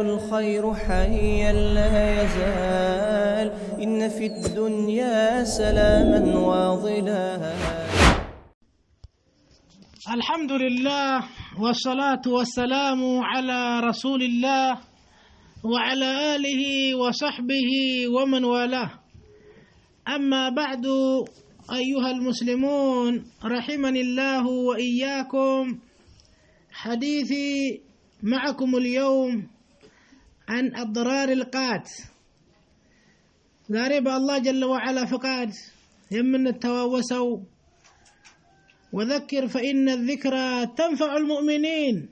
الخير حيا لا يزال إن في الدنيا سلاما وظلالا. الحمد لله والصلاة والسلام على رسول الله وعلى آله وصحبه ومن والاه. أما بعد أيها المسلمون رحمني الله وإياكم، حديثي معكم اليوم عن أضرار القات. غريب الله جل وعلا فقاد يمن التواوسوا وذكر فإن الذكرى تنفع المؤمنين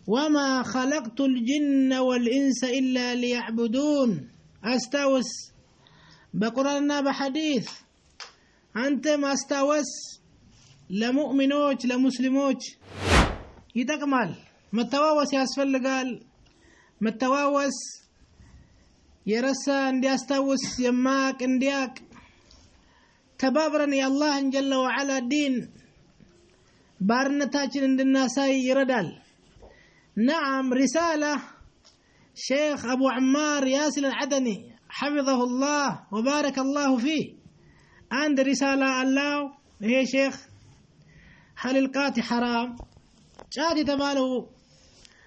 وما خلقت الجن والإنس إلا ليعبدون. أستوس بقرآننا بحديث أنت ما استوس لمؤمنوش لمسلموش يتكمل متواوس يسفل قال متواوس يرسى اندي استوس يماك اندياك تبابرني الله جل وعلا دين بارنتاجن الناساي يردال. نعم رسالة شيخ أبو عمار ياسر العدني حفظه الله وبارك الله فيه، عند رسالة الله هي شيخ هل القات حرام؟ شاتي تباله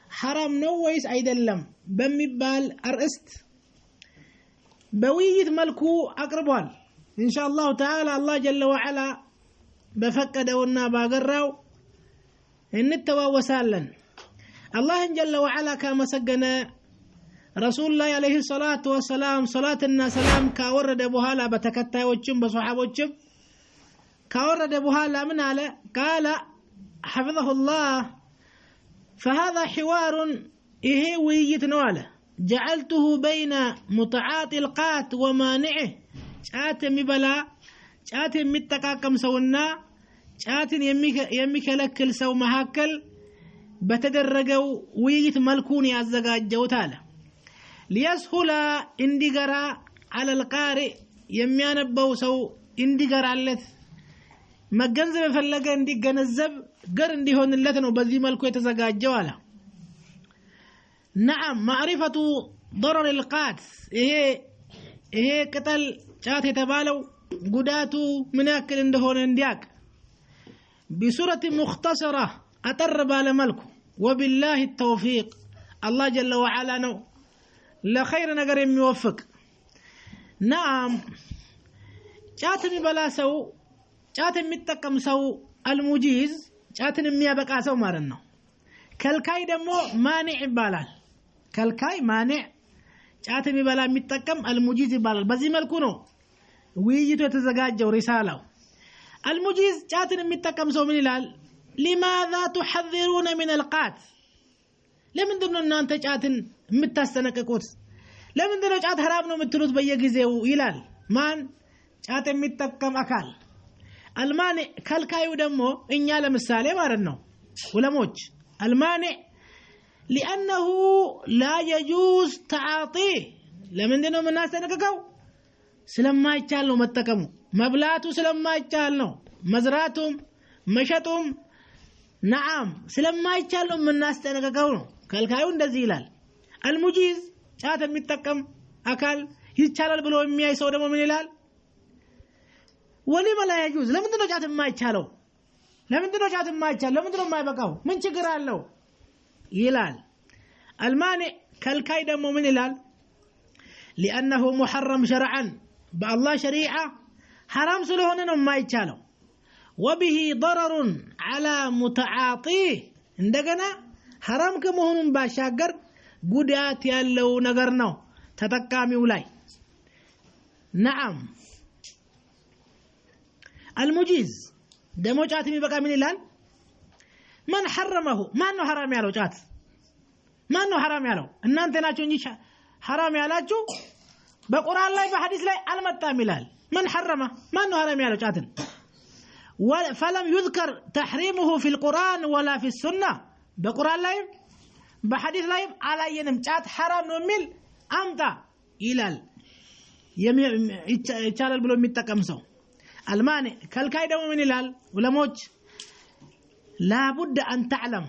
حرام نويس أيدلم بمبال أرست بويت ملكو أقربوال إن شاء الله تعالى. الله جل وعلا بفكد والنابا قروا إن التواوسالا الله جل وعلا كما سجنا رسول الله عليه الصلاة والسلام صلاة الناس سلام كورد بهالا بتكتاي وجم بصحاب وجم كورد بهالا من على قال حفظه الله فهذا حوار إيه ويجت نواله جعلته بين متعاطي القات ومانعه. شات مبلا شات متكاكم سونا شات يمك لكل سو مهاكل بتدرجوا ويجت ملكون يزجاجو تعالى ليسهل اندقرا على القارئ يميانبو سو اندقرا اللث ما جنزب فلقا اندي جنزب قر اندي هون اللثن وبذي ملكو يتزجاجو على. نعم معرفة ضرر القات إيه قتل شات يتبالو قداتو مناكل اندهون اندياك بصورة مختصرة أترب على ملكه وبالله التوفيق. الله جل وعلا نو لا خير نقر يوفق. نعم شاتني بلا سو شاتني متقم سو المجيز شاتني ميابقى سو مارنو كالكاي دمو مانع بالال كالكاي مانع شاتني بلا متقم المجيز بالال بزي ملكو نو ويجيتو يتزجاجو رسالة المجيز شاتني متقم سو من الال لماذا تحذرون من القات؟ لمن دون أن أنت جاتن متستنققوت؟ لمن دون جات حرام نو متلوت بيجيزيو يلال مان جات متكم أكل المانع كالكايو دمو إن يعلم السالم أرنو ولا موج المانع لأنه لا يجوز تعاطيه. لمن دون من الناس تنققو سلم ما يتشالو متكمو مبلاتو سلم ما يتشالو مزراتهم مشتهم. نعم سلما يتشالوا من الناس تنققونه كالكايون دزيلال المجيز شات المتقم أكل يتشالل بلو مياه يسودم من الهلال. ولما لا يجوز؟ لمن دنو شات ما يتشالوا لمن دنو شات ما يتشال لمن دنو ما يبقاو من شكرا له يلال المانع كالكاي دمو من الهلال لأنه محرم شرعا بالله شريعة حرام سلوهن ما يتشالوا وبه ضرر على متعاطيه. عندنا حرام كمهون باشاقر قدات يالو نقرنو تتقامي ولاي. نعم المجيز دمو جاتمي بقى من الان من حرمه ما انه حرام يالو جات ما انه حرام يالو ان انت ناچو نجي حرام يالاچو بقرآن لاي بحديث لاي المتام الال من حرمه ما انه حرام يالو جاتن فلم يذكر تحريمه في القرآن ولا في السنة. بقرآن لايم بحديث لايم على ينمجات حرام نميل أمتا إلال يتشالل بلو متكمسو المانع كالكايدة من إلال ولا موج. لا بد أن تعلم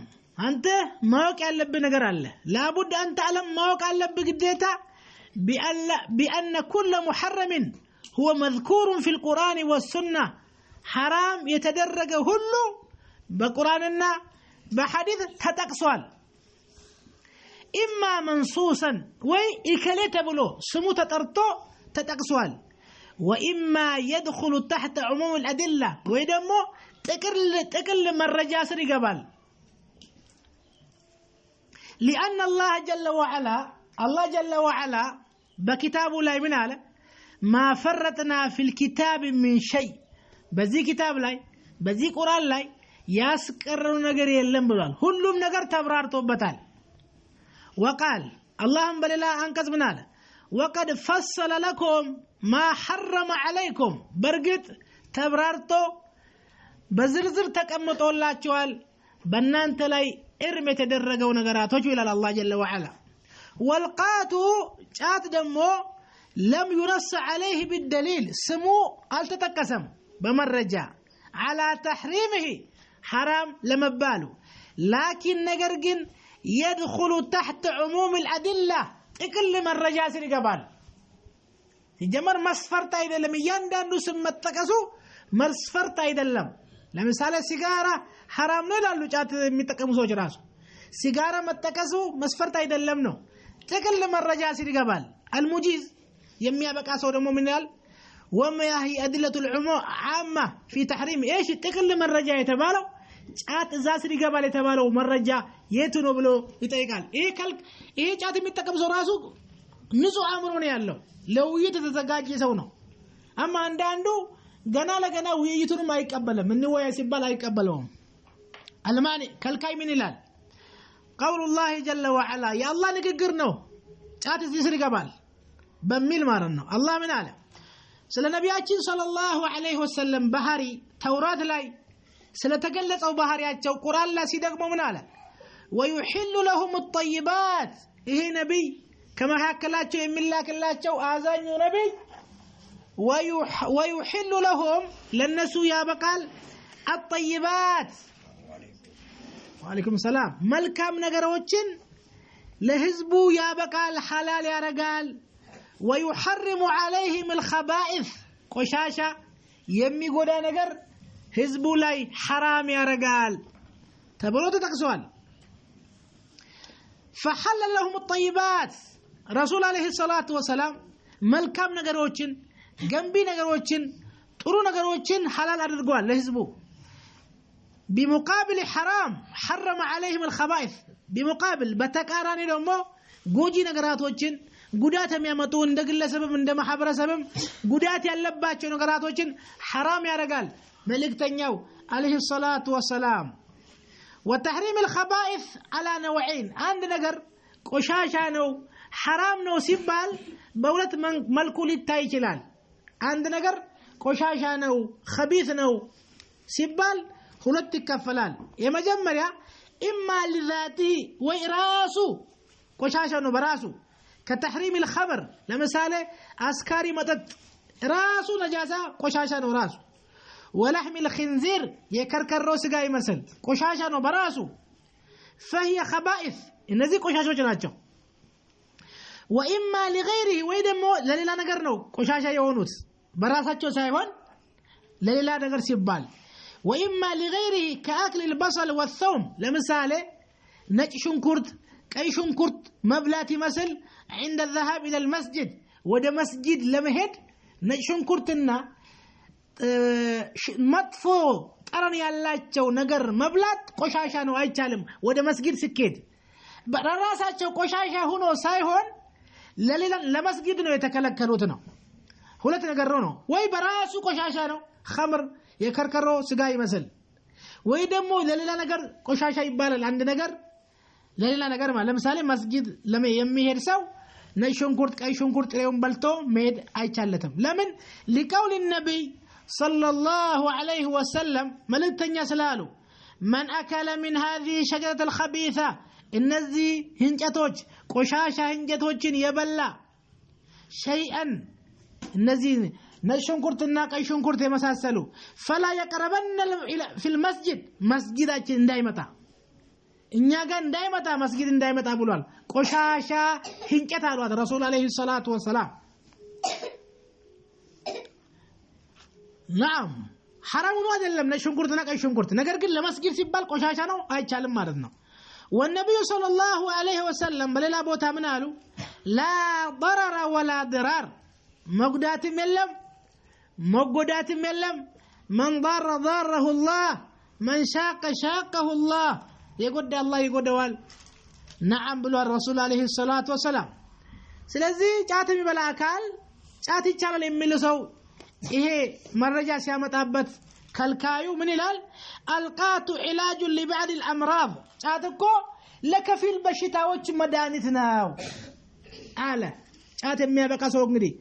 አንተ ማወቅ ያለብህ ነገር አለ لابد أن تعلم ማወቅ ያለብህ ግዴታ بأن كل محرم هو مذكور في القرآن والسنة حرام يتدرج كله بقرآننا بحديث تتقصوال إما منصوصا وإكلت بلو سمو تترطو تتقصوال وإما يدخل تحت عموم الأدلة ويدمو تقل من رجاسر قبل لأن الله جل وعلا بكتابه لا يمنع ما فرطنا في الكتاب من شيء بزي كتاب لاي بزي قرآن لاي ياسكرر نجر يلم بلال كلهم نجر تبرار توبتال وقال اللهم بللا أنكز منال وقد فصل لكم ما حرم عليكم برقت تبرارتو بزرزر تكمتوا الله جوال بنان تلاي ارمي تدرقوا نجراتو إلى الله جل وعلا والقاتو جات دمو لم ينص عليه بالدليل سمو التتقسم بمرجع على تحريمه حرام لمبالو لكن نجرجن يدخل تحت عموم الأدلة كل من رجاسر قبال الجمر مسفرت أيضا لم يندن سمت تكسو مسفرت أيضا لمثال سيجارة حرام نلالو جات متكم زوج راسو سيجارة متكسو مسفرت أيضا لمنو كل من رجاسر قبال المجيز يمي بقى صور مؤمنال وما هي أدلة العموم عامة في تحريم إيش تكل من رجع يتبالو جات زاسري قبل يتبالو من رجع يتنو بلو يتقال إيه كل إيه جات متكب زراسو نسو عمرون يالله لو يتتزجاج يسونه أما عندو جنا لجنا ويجتون ما يقبله من هو يسبال يقبلهم الماني كل كاي من الال قول الله جل وعلا يا الله نقرنو جات زاسري قبل بميل مارنو الله من عالم سلا نبياتين صلى الله عليه وسلم بحري توراة لاي سلا تقلت أو بحرياتشو قرآن لا سيدقمو من عالم ويحل لهم الطيبات إيه نبي كما هكلاتشو يملاك اللاتشو آذانيو نبي ويحل لهم للنسو يا بقال الطيبات وعليكم السلام ملكام نقروتشن لهزبو يا بقال حلال يا رقال ويحرم عليهم الخبائث قشاشة يمي قودا نقر هزبو لاي حرام يا رقال تبرو تتقسوال فحل لهم الطيبات رسول عليه الصلاة والسلام ملكام نقروتشن جنبي نقروتشن طرو نقروتشن حلال أرقوال لهزبو بمقابل حرام حرم عليهم الخبائث بمقابل بتكاراني لهم قوجي نقراتوتشن ጉዳት የሚያመጡ እንደ ግለሰብም እንደ ማህበረሰብም ጉዳት ያለባቸው ነገራቶችን حرام ያረጋል መልእክተኛው عليه الصلاه والسلام وتحريم الخبائث على نوعين አንድ ነገር ቆሻሻ ነው حرام ነው ሲባል በሁለት መልኩ ሊታይ ይችላል አንድ ነገር ቆሻሻ ነው خبيث ነው ሲባል ሁለት ይከፈላል የመጀመሪያ اما لذاته وراثه ቆሻሻ ነው በራሱ كتحريم الخمر لمثاله أسكاري متت راسو نجاسة قشاشة نو راسو ولحم الخنزير يكركر روس جاي مثل قشاشة نو براسو فهي خبائث النزي قشاشة جناتشو وإما لغيره ويدمو لليلا نقرنو قشاشة يونوس براساتشو سايبون لليلا نقر سيبال وإما لغيره كأكل البصل والثوم لمثاله نجشون كرد كيشون كرد مبلاتي مثل عند الذهاب إلى المسجد وده مسجد لمهد نجشون كرتنا مطفو تراني اللاتشو نقر مبلات قشاشانو أي تعلم وده مسجد سكيد براساتشو قشاشا هونو سايهون لمسجد نو يتكلكلوتنا هولت نقرونو وي براسو قشاشانو خمر يكركرو سقاي مثل وي دمو لليلا نقر قشاشا يبالل عند نقر لليلا نقر ما لمثالي مسجد لما يميهر سو نيشون كورت كايشون كورت اليوم بلتو ميد اي تشالتم لمن لقول النبي صلى الله عليه وسلم ملتنيا سلالو من اكل من هذه شجره الخبيثه النزي هنجتوج قشاشا هنجتوجن يبلا شيئا النزي نيشون كورتنا كايشون كورت يمساسلو فلا يقربن في المسجد مسجداችን እንዳይመጣ እኛ ጋር እንዳይመጣ መስጊድ እንዳይመጣ ብሏል ቆሻሻ ህንቀት አሏት ረሱል አለይሂ ሰላቱ ወሰላም نعم حرام ነው አይደለም ለሽንኩርት ነቀይ ሽንኩርት ነገር ግን ለመስጊድ ሲባል ቆሻሻ ነው አይቻልም ማለት ነው والنبي صلى الله عليه وسلم በሌላ ቦታ ምን አሉ لا ضرر ولا ضرار መጉዳትም የለም መጎዳትም የለም من ضر ضره الله من شاق شاقه الله يقول الله يقول نعم ብሏል ረሱል አለይሂ ሰላቱ ወሰላም ስለዚህ ጫት የሚበላ አካል ጫት ይቻላል የሚል ሰው ይሄ መረጃ ሲያመጣበት ከልካዩ ምን ይላል አልቃቱ ኢላጁ لبعض الامراض ጫት እኮ ለከፊል በሽታዎች መድኃኒት ነው አለ ጫት የሚያበቃ ሰው እንግዲህ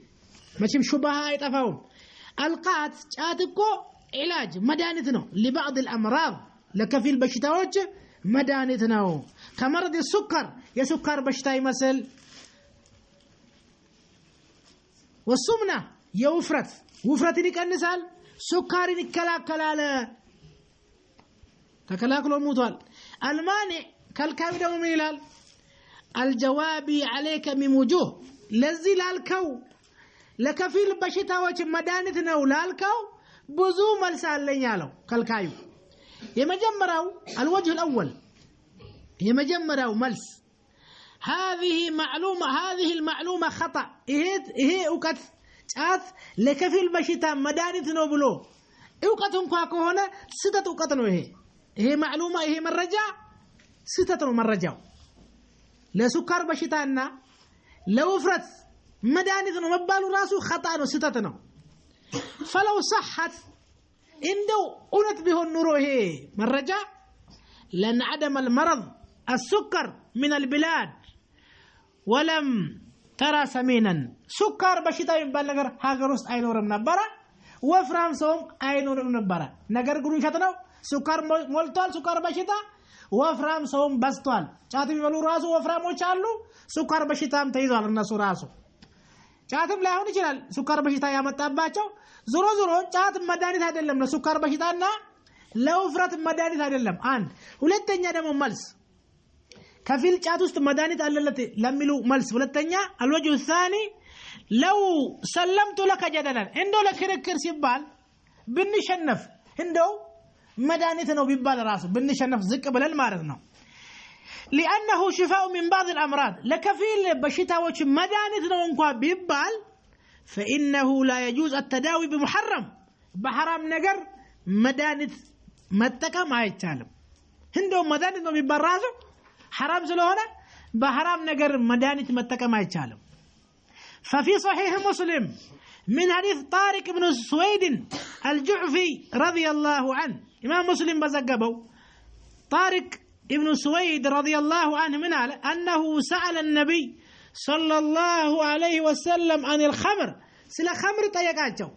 መቼም ሹባሃ አይጠፋውም አልቃት ጫት እኮ ኢላጅ መድኃኒት ነው لبعض الامراض ለከፊል በሽታዎች መድኃኒት ነው ከመርድ السكر የሱካር በሽታ ይመስል والسمنه የውፍረት ውፍረትን ይቀንሳል ሱካርን ይከላከላል ተከላክሎ ሞቷል المانع ከልካዩ ደግሞ ምን ይላል الجوابي عليك من وجوه ለዚህ ላልከው ለከፊል በሽታዎች መድኃኒት ነው ላልከው ብዙ መልስ አለኝ አለው ከልካዩ የመጀመሪያው الوجه الاول የመጀመሪያው መልስ هذه المعلومه خطا ይሄ እውቀት ጫት ለከፊል በሽታ መድኃኒት ነው ብሎ እውቀት እንኳን ከሆነ ስህተት እውቀት ነው ይሄ ማዕሉማ ይሄ መረጃ ስህተት ነው መረጃው ለሱካር በሽታና ለውፍረት መድኃኒት ነው መባሉ ራሱ خطا ነው ስህተት ነው فلو صحت እንደው እውነት ቢሆን ኑሮ ይሄ መረጃ لنعدم المرض السكر من البلاد ولم ترى سمينا سكر بشيطه يبال ነገር ሀገር ውስጥ አይኖርም ነበር ወፍራም ሰውም አይኖርም ነበር ነገር ግን ውሸት ነው سكر ሞልቷል سكر በሽታ ወፍራም ሰውም በዝቷል ጫት የሚበሉ ራሱ ወፍራሞች አሉ سكر በሽታም ተይዟል እነሱ ራሱ ጫትም ላይሆን ይችላል سكر በሽታ ያመጣባቸው ዞሮ ጫት መድኃኒት አይደለም ለسكر በሽታና ለውፍረት መድኃኒት አይደለም አንድ ሁለተኛ ደግሞ መልስ ከፊል ጫት ውስጥ መድኃኒት አለለት ለሚሉ መልስ ሁለተኛ الوجه الثاني لو سلمت لك جدلا እንደው ለክርክር ሲባል ብንሸነፍ እንደው መድኃኒት ነው ቢባል ራሱ ብንሸነፍ ዝቅ ብለን ማለት ነው لانه شفاء من بعض الامراض لكفيل بشتاዎች መድኃኒት ነው እንኳን ቢባል فانه لا يجوز التداوي بمحرم بحرام ነገር መድኃኒት መጠቀም አይቻልም እንደው መድኃኒት ነው ቢባል ራሱ حرام ስለሆነ በحرام ነገር መድኃኒት መጠቀም አይቻልም ففي صحيح مسلم من حديث طارق بن سويد الجعفي رضي الله عنه امام مسلم بزغبوا طارق ابن سويد رضي الله عنه من انه سأل النبي صلى الله عليه وسلم عن الخمر سلا خمر طيقاچو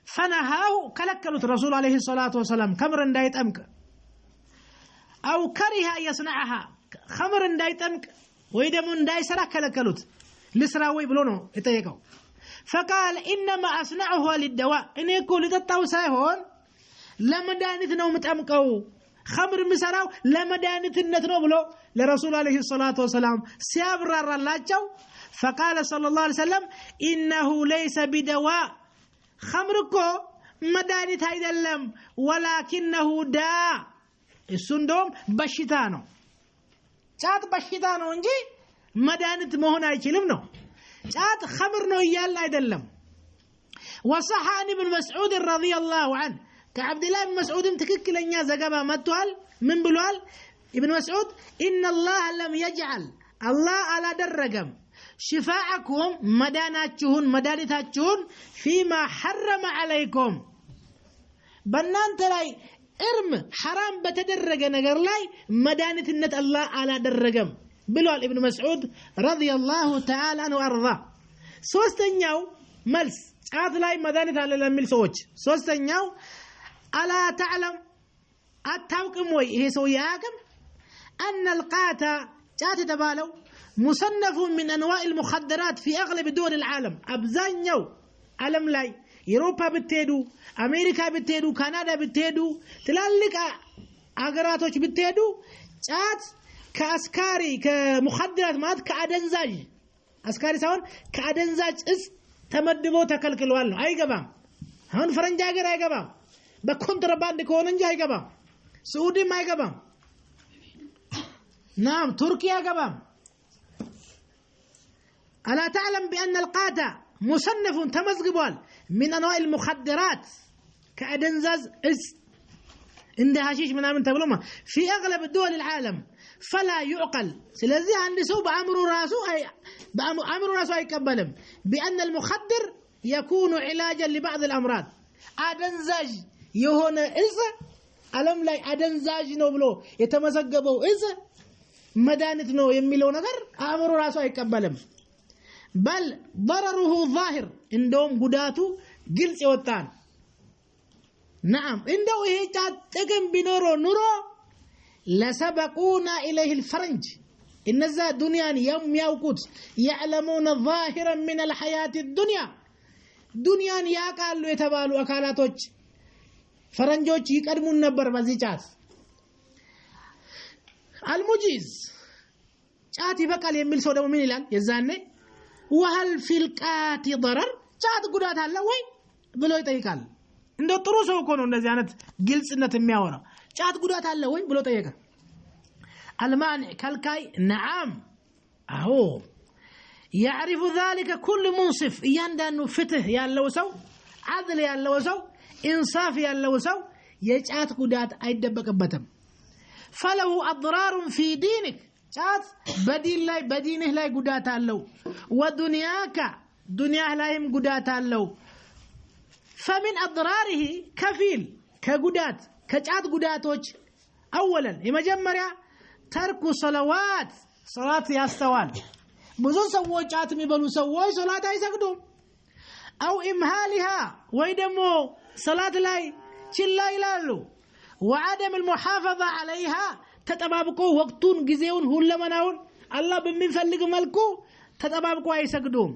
فنهاه كلكلت رسول عليه الصلاه والسلام خمر እንዳይጠምቅ او كره يصنعها خمر እንዳይጠምቅ ወይ ደግሞ እንዳይሰራ ከለከሉት لسرا ወይ ብሎ ነው የጠየቀው فقال انما اصنعها للدواء እኔ እኮ ልጠጣው ሳይሆን ለመድኃኒት ነው የምጠምቀው خمر ምሰራው ለመድኃኒትነት ነው ብሎ ለረሱል አለይሂ ሰላቱ ወሰለም ሲያብራራላቸው فقال صلى الله عليه وسلم انه ليس بدواء خمر እኮ መድኃኒት አይደለም ولكنه داء እሱ እንደውም በሽታ ነው ጫት በሽታ ነው እንጂ መድኃኒት መሆን አይችልም ነው ጫት خمر ነው ይያል አይደለም وصح عن ابن مسعود رضي الله عنه كعبد الله بن مسعود تككلኛ ዘገባ መጥቷል ምን ብሏል ابن مسعود ان الله لم يجعل الله على درجم شفاءكم مدانيتاችሁን فيما حرم عليكم በእናንተ ላይ ارم حرام በተደረገ ነገር ላይ መድኃኒትነት አላህ አላደረገም ብሏል ኢብኑ መስዑድ ረዲየላሁ ተዓላ ዐንሁ አርዳ ሶስተኛው መልስ ጫት ላይ መድኃኒት አለ ለሚል ሰዎች ሶስተኛው አላ ተዕለም አታውቅም ወይ ይሄ ሰው ያውቅም ان القاتا ጫት የተባለው مصنف من انواع المخدرات في اغلب دول العالم አብዛኛው ዓለም ላይ አውሮፓ ብትሄዱ አሜሪካ ብትሄዱ ካናዳ ብትሄዱ ትላልቅ አገራቶች ብትሄዱ ጫት ከአስካሪ ከሙخدرات ማለት ከአደንዛዥ አስካሪ ሳይሆን ከአደንዛዥ እጽ ተመድቦ ተከልክሏል ነው አይገባም አሁን ፈረንጅ ሀገር አይገባም በኮንትራባንድ ከሆነ እንጂ አይገባም سعوديም አይገባም نعم تركيا አይገባም ألا تعلم بأن القاتا مصنف تمزقبوال من أنواع المخدرات كأدنزاز عند هشيش من أمن تبلوما في أغلب الدول العالم فلا يعقل سلذي عندي سو بأمر راسو أي كبلم بأن المخدر يكون علاجا لبعض الأمراض أدنزاج يهونا إذا ألم لا أدنزاج نوبلو يتمزقبو إذا مدانت نو يميلو نغر أمر راسو أي كبلم بل ضرره ظاهر عندهم قداتو قلت يوتان نعم عنده إيه تقم بنورو نورو لسبقونا إليه الفرنج إن ذا دنيا يوم يوكوت يعلمون ظاهرا من الحياة الدنيا دنيا يقالوا يتبالوا أكالاتوش فرنجوش يقدمون نبر بزيجات المجيز شاتي بقال يميل سودة ومين الان يزاني وهل في القات ضرر شات قدات هلا وين بلو يطيقال እንደው ጥሩ ሰው እኮ ነው እንደዚህ አይነት ግልጽነት የሚያወራው ጫት ጉዳት አለ ወይ ብሎ ጠየቀ المانع كالكاي نعم اهو يعرف ذلك كل منصف ياندانو فتح ያለው ሰው عدل ያለው ሰው انصاف ያለው ሰው የጫት ጉዳት አይደበቅበትም فله اضرار في دينك ጫት በዲንህ ላይ ጉዳት አለው ወዱንያካ ዱንያህ ላይም ጉዳት አለው فمن اضراره كفيل كغدات كጫት ጉዳቶች اولا የመጀመሪያ ترك صلوات صلاه ያስተዋል ብዙ ሰዎች ጫት የሚበሉ ሰዎች ሶላት አይሰግዱም او امهالها ወይ ደግሞ ሶላት ላይ ችላ ይላሉ وعدم المحافظه عليها ተጠባብቆ ወቅቱን ጊዜውን ሁለመናውን አላህ በሚፈልግ መልኩ ተጠባብቆ አይሰግዱም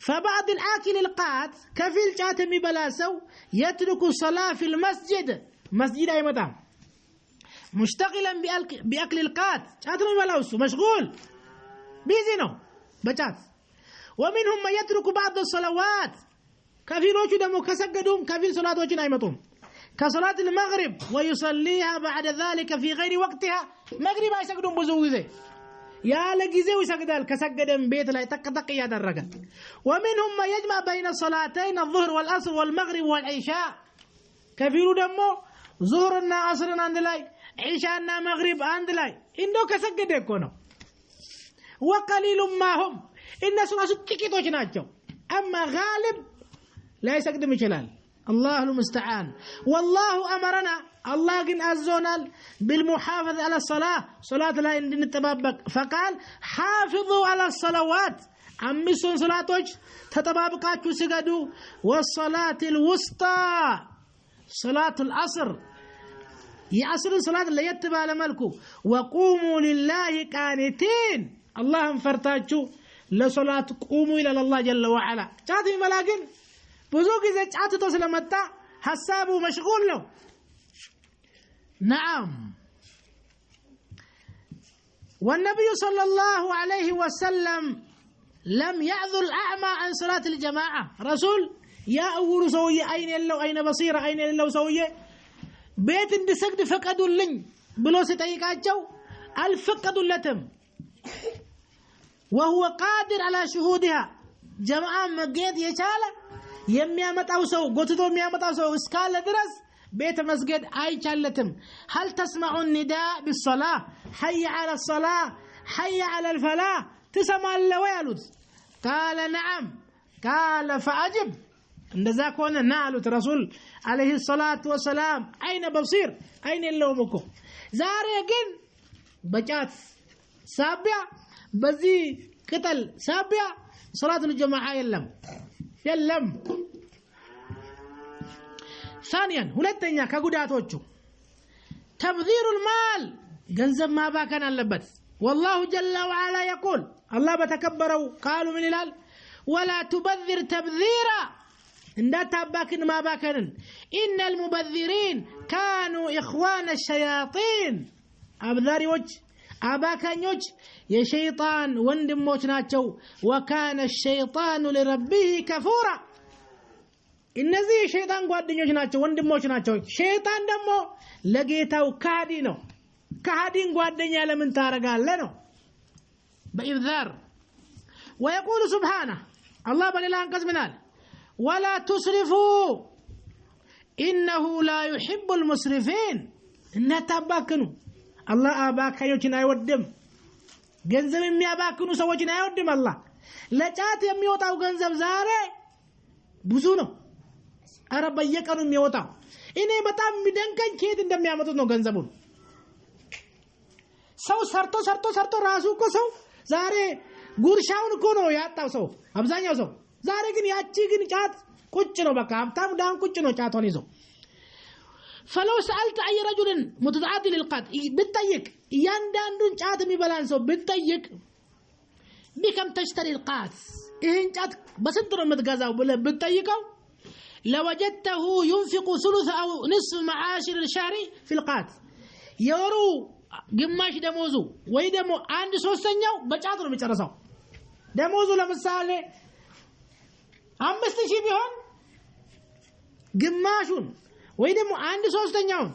فبعض الآكل القات كفيل جاتمي بلاسو يترك الصلاة في المسجد مسجد أي مدام مشتغلا بأكل القات جاتمي بلاسو مشغول بيزينو بجات ومنهم من يترك بعض الصلوات كفيل وجو دمو كسجدهم كفيل صلاة وجو نايمتهم كصلاة المغرب ويصليها بعد ذلك في غير وقتها مغرب يسجدون بزوزه يا لجزء يسجدال كسجدن بيت لا يتقطق يا درجة ومنهم ما يجمع بين الصلاتين الظهر والعصر والمغرب والعشاء كفيل دمو ظهرنا عصرنا عند لاي عشاءنا مغرب عند لاي إنه كسجد يكونه وقليل ما هم إن سناس تكيتوش ناتشو أما غالب لا يسجد مشلال الله المستعان والله أمرنا الله جن أزونال بالمحافظة على الصلاة صلاة لا نتبابك فقال حافظوا على الصلوات عمسون صلاتوج تتبابكاتو سجدوا والصلاة الوسطى صلاة العصر يعصر صلاة اللي يتبع لملكو وقوموا لله قانتين اللهم فرتاجو لصلاة قوموا إلى الله جل وعلا تعطي ملاقين بزوج إذا تعطي سلامتا حسابه مشغول له نعم والنبي صلى الله عليه وسلم لم يعذر الأعمى عن صلاة الجماعة رسول يا أول سوية أين اللو أين بصيرة أين اللو سوية بيت اندسقد فقدوا اللن بلو ستأيقاتشو الفقدوا اللتم وهو قادر على شهودها جماعة مقيد يشالة يميامت أوسو قوتتو ميامت أوسو اسكال درس بيت مسجد أي شالتم هل تسمع النداء بالصلاة حي على الصلاة حي على الفلاح تسمع اللوالد قال نعم قال فأجب عند ذاك وانا نعلت رسول عليه الصلاة والسلام أين بصير أين اللومكم زاريقين بجات سابع بزي قتل سابع صلاة الجماعة يلم ثانيا ሁለተኛ ከጉዳቶቹ تبذير المال ገንዘብ ማባከን አለበት والله جل وعلا يقول الله بتكبروا قالوا من الهلال ولا تبذر تبذيرا እንዳታባክን ማባከንን إن المبذرين كانوا إخوان الشياطين አብዛሪዎች አባካኞች የሸይጣን ወንድሞች ናቸው وكان الشيطان لربه كفورا እነዚህ የሸይጣን ጓደኞች ናቸው ወንድሞች ናቸው ሸይጣን ደግሞ ለጌታው ካዲ ነው ካዲን ጓደኛ ለምን ታረጋለህ ነው بإبذار ويقول سبحانه الله بل انقذ منال ولا تسرفوا إنه لا يحب المسرفين إن تباكنوا الله አባካዮችን አይወድም ገንዘብ የሚያባክኑ ሰዎችን አይወድም الله ለጫት የሚወጣው ገንዘብ ዛሬ ብዙ ነው አረ በየቀኑ የሚወጣው እኔ በጣም የሚደንቀኝ ከየት እንደሚያመጡት ነው ገንዘቡን ሰው ሰርቶ ራሱ እኮ ሰው ዛሬ ጉርሻውን እኮ ነው ያጣው ሰው አብዛኛው ሰው ዛሬ ግን ያቺ ግን ጫት ቁጭ ነው በቃ ሀብታም ዳን ቁጭ ነው ጫቷን ይዞ فلو سألت أي رجل متعاطي للقات بتطيق يانداندون ጫት የሚበላን ሰው بتطيق بكم تشتري القات ይሄን ጫት በስንት ነው የምትገዛው ብለህ ብትጠይቀው لوجدته ينفق ثلث أو نصف معاشر الشهر في القات የወሩ ግማሽ ደሞዙ ወይ ደግሞ 1/3ኛው በጫት ነው የሚጨርሰው ደሞዙ ለምሳሌ 5000 ቢሆን ግማሹን ወይ ደግሞ 1/3ኛውን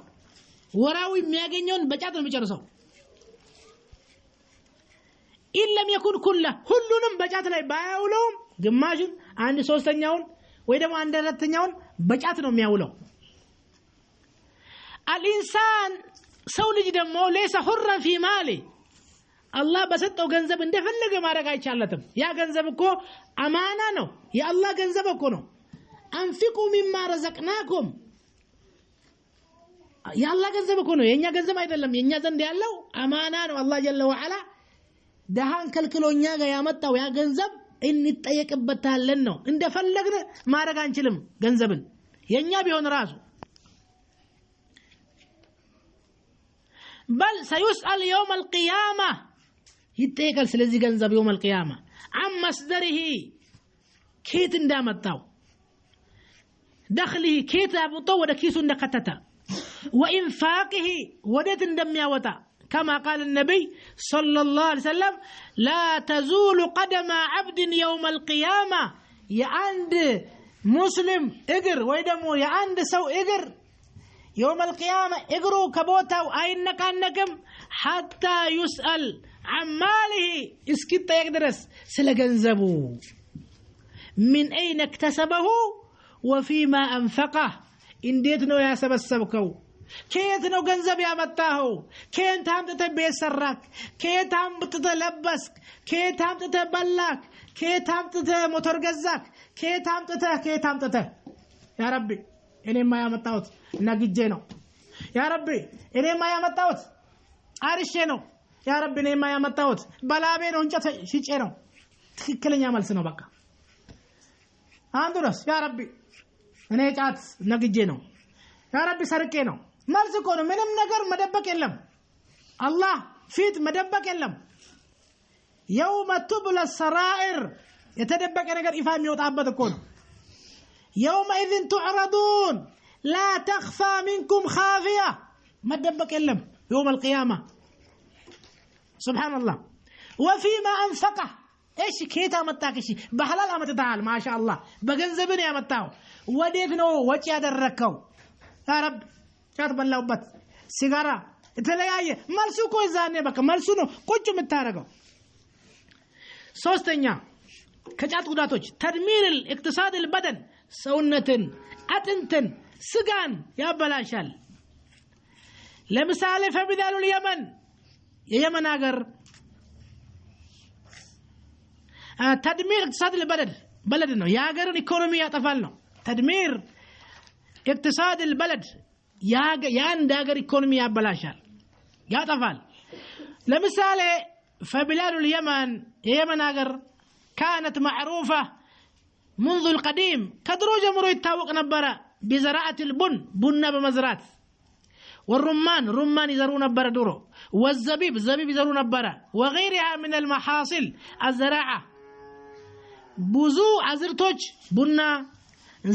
ወራዊ የሚያገኘውን በጫት ነው የሚጨርሰው ኢለም يكن كله ሁሉንም በጫት ላይ ባያውለው ግማሹን 1/3ኛውን ወይ ደግሞ 1/4ኛውን በጫት ነው የሚያውለው الانسان ሰው ልጅ ደግሞ ليس حرا في ماله الله በሰጠው ገንዘብ እንደፈለገ ማድረግ አይቻለትም ያ ገንዘብ እኮ አማና ነው የአላህ ገንዘብ እኮ ነው انفقوا مما رزقناكم የአላህ ገንዘብ እኮ ነው የኛ ገንዘብ አይደለም የኛ ዘንድ ያለው አማና ነው አላህ جل وعلا ደሃን ከልክሎኛ ጋር ያመጣው ያ ገንዘብ እንጠየቅበታለን ነው እንደፈለግን ማድረግ አንችልም ገንዘብን የኛ ቢሆን ራሱ بل سيسأل يوم القيامة يتقال سلازي ገንዘብ يوم القيامة عن مصدره كيت اندامتاو دخله كيت ابطو ودا كيسو اندكتتا وانفاقه ودت اندمياوتا كما قال النبي صلى الله عليه وسلم لا تزول قدم عبد يوم القيامة يا عند مسلم اجر ويدمو يا عند سو اجر يوم القيامة اقروا كبوتا وأينك أنكم حتى يسأل عن ماله اسكت يقدرس سلقنزبو من أين اكتسبه وفيما أنفقه إن ديتنو يا سبسبكو كيتنو قنزب يا متاهو كيت هم تتبي سرك كيت هم تتلبسك كيت هم تتبلاك كيت هم تتموتور قزاك كيت هم تته يا ربي إني ما يا متاهوت ነግጄ ነው ያ ረቢ እኔማ ያመጣሁት አርሼ ነው ያ ረቢ እኔማ ያመጣሁት በላቤ ነው እንጨት ሽጬ ነው ትክክለኛ መልስ ነው በቃ አንዱስ ያ ረቢ እኔ ጫት ነግጄ ነው ያ ረቢ ሰርቄ ነው መልስ እኮ ነው ምንም ነገር መደበቅ የለም አላህ ፊት መደበቅ የለም يوم تبلى السرائر የተደበቀ ነገር ይፋ የሚወጣበት እኮ ነው يومئذ تعرضون لا تخفى منكم خافية ما تدبك إلهم يوم القيامة سبحان الله وفيما أنفقه إيش كيتا متاكشي بحلال أمت تعال ما شاء الله بجنزبني أمتاو وديتنو وجه دركو يا رب شاطب الله وبت سيجارة تلاقي مالسو كوي زاني بك مالسونو كوجو متارجو سوستنيا كجات قداتوج تدمير الاقتصاد البدن سونتن أتنتن سجان يا بلاشال لمثال فبدال اليمن اليمن أجر تدمير اقتصاد البلد بلدنا يا أجر الإقتصاد يتفعلنا تدمير اقتصاد البلد يا نداجر إقتصاد يا بلاشال يا تفعل لمثال فبلاد اليمن اليمن أجر كانت معروفة منذ القديم كدروج مرو يتاوق نبرة بزراعة البن بن بمزرات والرمان رمان يزرون نبرة دورو والزبيب زبيب يزرون نبرة وغيرها من المحاصيل الزراعة بوزو عزرتوج بنا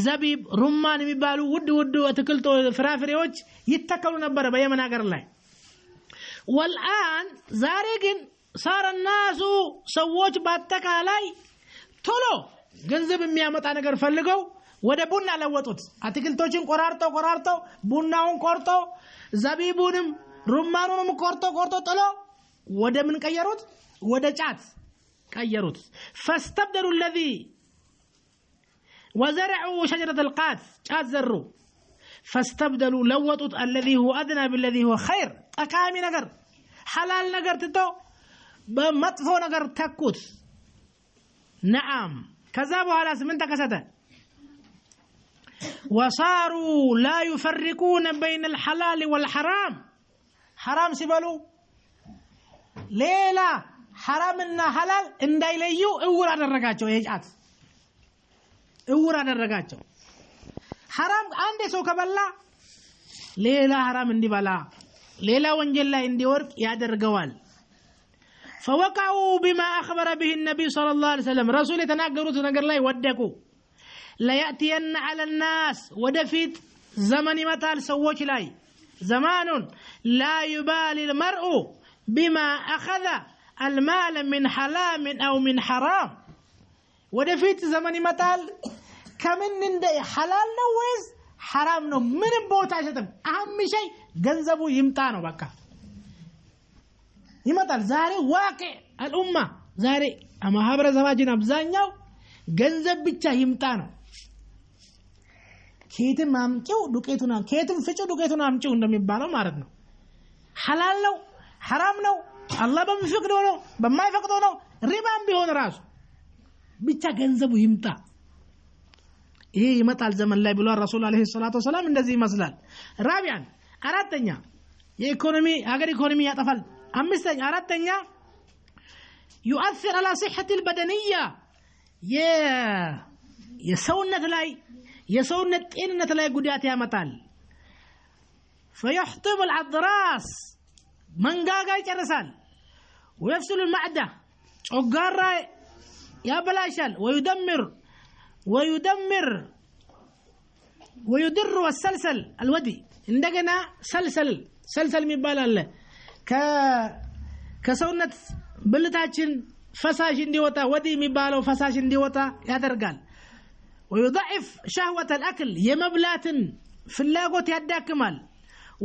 ዘቢብ ሩማን የሚባሉ ውድ አትክልቶ ፍራፍሬዎች ይተከሉ ነበር በየመን ሀገር ላይ والآن ዛሬ ግን صار الناس ሰዎች በአጠቃላይ ቶሎ ገንዘብ የሚያመጣ ነገር ፈልገው ወደ ቡና ለወጡት አትክልቶችን ቆራርጠው ቡናውን ቆርጠው ዘቢቡንም ሩማኑንም ቆርጠው ጥሎ ወደ ምን ቀየሩት ወደ ጫት ቀየሩት فاستبدلوا الذي وزرعوا شجرة القاث ጫት ዘሩ فاستبدلوا لوطوا الذي هو أدنى بالذي هو خير ጠቃሚ ነገር حلال ነገር ትተው በመጥፎ ነገር ተኩት نعم ከዛ በኋላስ ምን ተከሰተ وصاروا لا يفرقون بين الحلال والحرام حرام ሲበሉ ሌላ حرامና حلال እንዳይለዩ እውር አደረጋቸው የጫት እውር አደረጋቸው حرام አንዴ ሰው ከበላ ሌላ حرام እንዲበላ ሌላ ወንጀል ላይ እንዲወርቅ ያደርገዋል فوقعوا بما أخبر به النبي صلى الله عليه وسلم رسول يتناقروا تناقر الله يودكوا لا يأتين على الناس ودفيت زمن متال سووش لاي زمان لا يبالي المرء بما أخذ المال من حلال أو من حرام ودفيت زمن متال كمن ندي حلال نوز حرام نو من بوتا شتم أهم شيء جنزبو يمتانو بكا ይመጣል ዛሬ ዋቂ አልኡማ ዛሬ ማህበረሰባችን አብዛኛው ገንዘብ ብቻ ይምጣ ነው ከየትም አምጪው ዱቄቱን ከየትም ፍጪው ዱቄቱን አምጪው እንደሚባለው ማለት ነው ሐላል ነው ሐራም ነው አላህ በሚፈቅደው ነው በማይፈቅደው ነው ሪባም ቢሆን ራሱ ብቻ ገንዘቡ ይምጣ ይሄ ይመጣል ዘመን ላይ ብሏል ረሱል አለይሂ ሰላቱ ወሰለም እንደዚህ ይመስላል ራቢያን አራተኛ የኢኮኖሚ ሀገር ኢኮኖሚ ያጠፋል أمستن أردتني يؤثر على صحة البدنية يسونة لاي يسونة إنة لاي قدياتها مطال فيحطم العضراس من قاقا يترسال ويفصل المعدة وقارا يا بلاشال ويدر والسلسل الودي عندنا سلسل مبالا له ከሰውነት ብልታችን ፈሳሽ እንዲወጣ ወዲ የሚባለው ፈሳሽ እንዲወጣ ያደርጋል ويضعف شهوة الأكل يمبلاتن فلاغوت يداكمال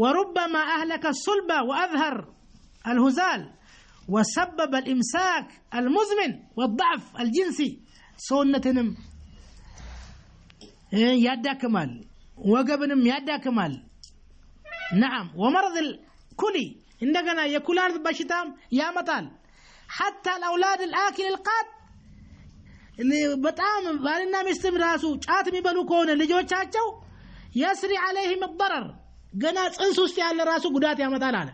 وربما أهلك الصلب وأظهر الهزال وسبب الإمساك المزمن والضعف الجنسي سنتنم يداكمال وقبنم يداكمال نعم ومرض الكلي عندنا يكولار بشتام يا مطال حتى الأولاد الآكل القات اللي بطعم بالنا مستمراسو ጫት የሚበሉ ከሆነ ልጆቻቸው يسري عليهم الضرر ገና ጽንስ ውስጥ ያለ ራሱ ጉዳት ያመጣል አለ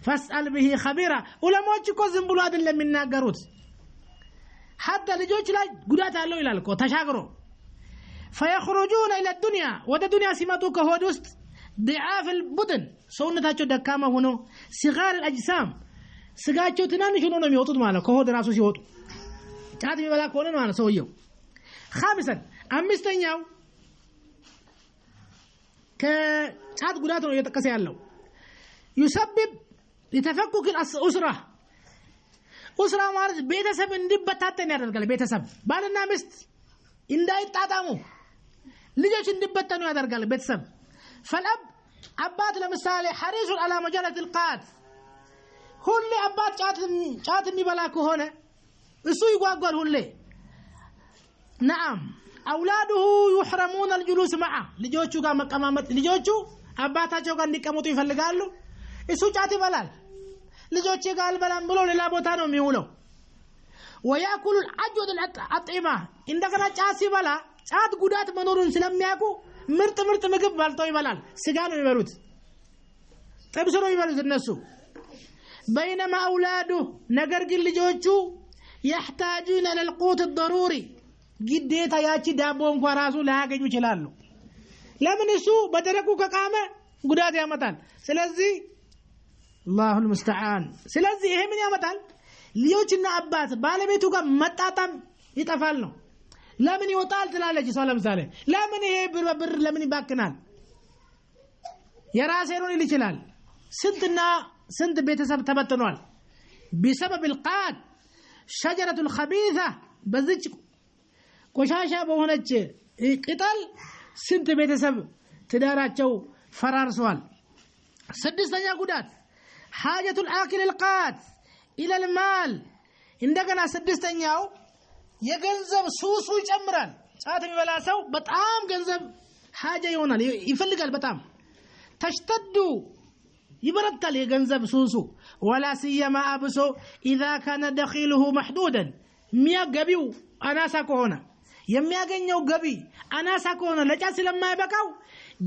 فاسأل به خبيرا ዑለማዎች እኮ ዝም ብሎ አይደለም የሚናገሩት حتى ልጆች ላይ ጉዳት አለው ይላል እኮ ተሻግሮ فيخرجون إلى الدنيا ወደ ዱንያ ሲመጡ ከሆድ ውስጥ ضعاف البطن ሰውነታቸው ደካማ ሆኖ صغار الأجسام ስጋቸው ትናንሽ ሆኖ ነው የሚወጡት ማለት ከሆድ ራሱ ሲወጡ ጫት የሚበላ ከሆነ ማለት ሰውየው خامسا አምስተኛው ከጫት ጉዳት ነው እየተጠቀሰ ያለው يسبب لتفكك الأسرة أسرة ማለት ቤተሰብ እንዲበታተን ያደርጋል ቤተሰብ ባልና ሚስት እንዳይጣጣሙ ልጆች እንዲበተኑ ያደርጋል ቤተሰብ فالأب أبات لمثال حريص على مجالة القات كل أبات جات مبلاكو هنا السوي يقول هنا نعم أولاده يحرمون الجلوس معه لجوجو قام قمامت لجوجو أباتاچو كان ديكموتو يفلغالو السوي جات بلال لجوجو قال بلان بلو للا بوتا نو ميولو ويأكل الأجود الأطعمة عندنا جات بلا جات ጉዳት መኖሩን ስለሚያውቁ ምርጥ ምግብ ባልተው ይበላል ስጋ ነው ይበሉት ጥብስ ነው ይበሉት እነሱ بينما اولاده ነገር ግን ልጆቹ يحتاجون للقوت الضروري ግዴታ ያቺ ዳቦ እንኳን ራሱ ላያገኙ ይችላሉ ለምን እሱ በደረቁ ከቃመ ጉዳት ያመጣል ስለዚህ الله المستعان ስለዚህ ይሄ ምን ያመጣል ልጆችና አባት ባለቤቱ ጋር መጣጣም ይጠፋል ነው ለምን ይወጣል ትላለች ሰው ለምሳሌ ለምን ይሄ ብር ለምን ይባክናል የራሴ ነው ይችላል ስንትና ስንት ቤተሰብ ተበትኗል بسبب القات شجرة الخبيثة በዚች ቆሻሻ በሆነች ቅጠል ስንት ቤተሰብ ትዳራቸው ፈራርሷል ስድስተኛ ጉዳት حاجة الآكل القات إلى المال እንደገና ስድስተኛው የገንዘብ ሱሱ ይጨምራል ጫት የሚበላ ሰው በጣም ገንዘብ حاجة ይሆናል ይፈልጋል በጣም ተሽተዱ ይበረታል የገንዘብ ሱሱ ولا سيما أبسو إذا كان دخيله محدودا ሚያገቢው አናሳ ከሆነ የሚያገኘው ገቢ አናሳ ከሆነ ለጫት ስለማይበቃው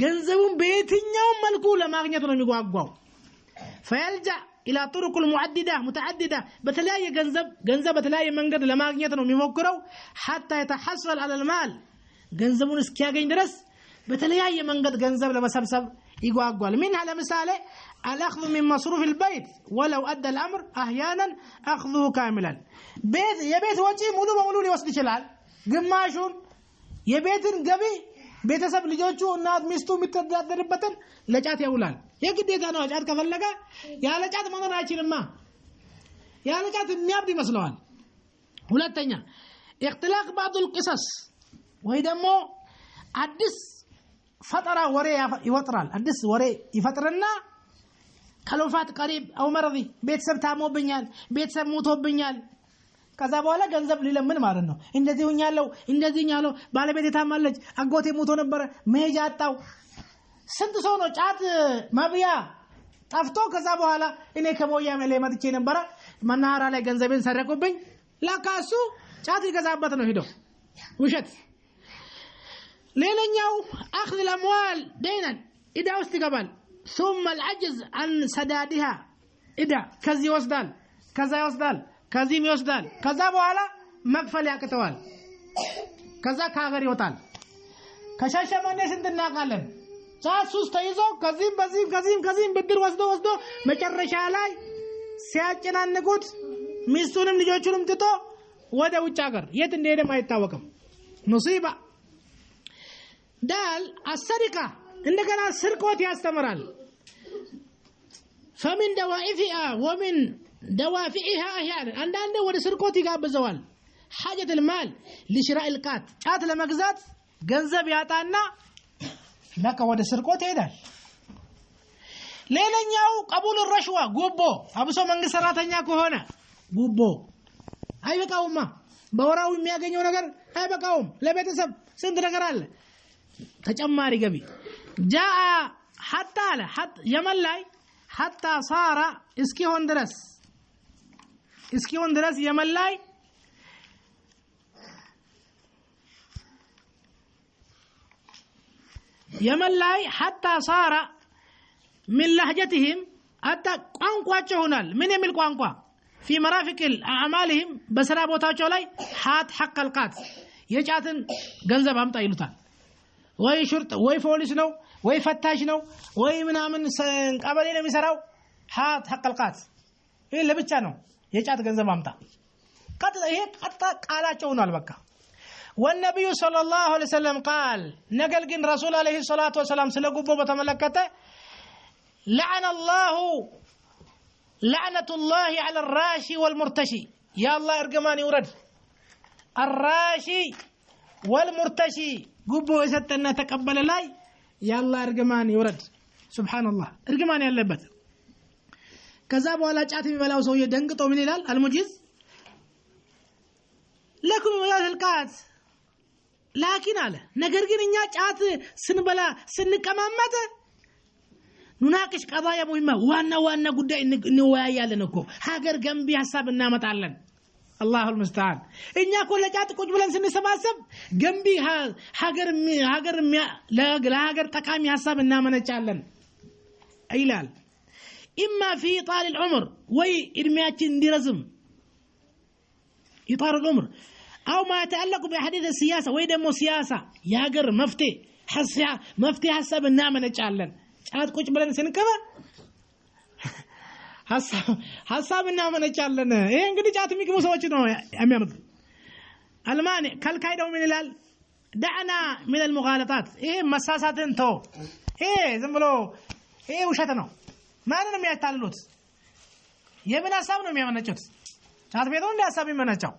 ገንዘቡን በየትኛው መልኩ ለማግኘት ነው የሚጓጓው فيلجأ إلى طرق متعددة بتلاقي ገንዘብ በተለያየ መንገድ ለማግኘት ነው የሚሞክረው حتى يتحصل على المال ገንዘቡን እስኪያገኝ ድረስ በተለያየ መንገድ ገንዘብ ለመሰብሰብ يقول منها لمثال الأخذ من مصروف البيت ولو أدى الأمر أحيانا أخذه كاملا يبيت وجه مولو يوصل شلال قماشون يبيتن قبي ቤተሰብ ልጆቹ እናት ሚስቱ ምትዳደርበትን ለጫት ያውላል የግዴታ ነው ጫት ከፈለገ ያለ ጫት መኖር አይችልማ ያለ ጫት የሚያብድ ይመስለዋል ሁለተኛ اختلاق بعض القصص ወይ ደግሞ አዲስ ፈጠራ ወሬ ይወጥራል አዲስ ወሬ ይፈጥርና ከሎፋት ቀሪብ አው መርዚ ቤተሰብ ታሞብኛል ቤተሰብ ሞቶብኛል ከዛ በኋላ ገንዘብ ሊለምን ማለት ነው እንደዚህ ሆኛለሁ እንደዚህኛለሁ ባለቤቴ ታማለች አጎቴ ሞቶ ነበር መሄጃ አጣው ስንት ሰው ነው ጫት ማብያ ጠፍቶ ከዛ በኋላ እኔ ከሞያ መለይ መጥቼ ነበር መናሃራ ላይ ገንዘቤን ሰረቁብኝ ለካሱ ጫት ይገዛበት ነው ሄዶ ውሸት ሌላኛው اخذ الاموال دينا اذا استقبل ثم العجز عن سدادها اذا كذا يوصل كذا يوصل كذا يوصل كذا በኋላ መክፈል ያቅተዋል ከዛ ካገር ይወጣል ከሻሸመኔ እንድናቃለን ጫት ሱስ ተይዞ ከዚህም ብድር ወስዶ መጨረሻ ላይ ሲያጨናንቁት ሚስቱንም ልጆቹንም ትቶ ወደ ውጭ ሀገር የት እንደሄደም አይታወቅም ሙሲባ دال السرقة عندنا سرقة يستمرال فمن دوافعها ومن دوافعها أحيانا عندنا ود سرقة يقابزوال حاجة المال لشراء القات شات لمجزات جنزب يعطانا لك ود سرقة يدال ليلن ياو قبول الرشوة قبو أبو سو منغ سراتنيا كهونا قبو أي بكاوم ما بوراو مياغنيو نغر أي بكاوم لبيتسب سند نغرال ተጨማሪ ገቢ جاء حتى يمن ላይ حتى صار እስኪሆን ድረስ የመን ላይ حتى صار من لهجتهم حتى ቋንቋቸው ሆናል ምን የሚል ቋንቋ في مرافق اعمالهم በስራ ቦታቸው ላይ حق القات የጫትን ገንዘብ አምጣ ይሉታል ወይ ሹርጥ ወይ ፖሊስ ነው ወይ ፈታሽ ነው ወይ ምናምን ቀበሌ ነው የሚሰራው حق القات ይሄ ለብቻ ነው የጫት ገንዘብ አምጣ ይሄ ቃላቸው ነው አልበቃ والنبي صلى الله عليه وسلم قال نقل جن رسول عليه الصلاة والسلام سلقوا بتملكته لعنة الله على الراشي والمرتشي يا الله ارجماني ورد الراشي والمرتشي قبوا يستنا تقبل لاي يا الله ارجماني ورد سبحان الله ارجماني ያለበት ከዛ በኋላ ጫት የሚበላው ሰው የደንግጦ ምን ይላል المجيز لكم ولا القات لكن على ነገር ግን እኛ ጫት ስንበላ ስንቀማመጥ ኑናቅሽ ቀضايا ሙሂማ ዋና ጉዳይ እንወያያለን እኮ ሀገር ገንቢ ሐሳብ እናመጣለን الله المستعان እኛ እኮ ለጫት ቁጭ ብለን ስንሰባሰብ ገንቢ ለሀገር ጠቃሚ ሐሳብ እናመነጫለን ይላል اما في طال العمر ወይ እድሜያችን እንዲረዝም يطار العمر او ما يتعلق باحاديث السياسه ወይ ደግሞ ሲያሳ የሀገር መፍትሄ ሐሳብ እናመነጫለን ጫት ቁጭ ብለን ስንቀባ ሐሳብ እናመነጫለን ይሄ እንግዲህ ጫት የሚቅሙ ሰዎች ነው የሚያመጡ المانع كالكايدو من الال دعنا من المغالطات ايه مساساتن تو ايه زمبلو ايه وشات ነው ማንን ነው የሚያታልሉት የምን ሐሳብ ነው የሚያመነጩት ጫት ቤት ነው ሐሳብ የሚመነጨው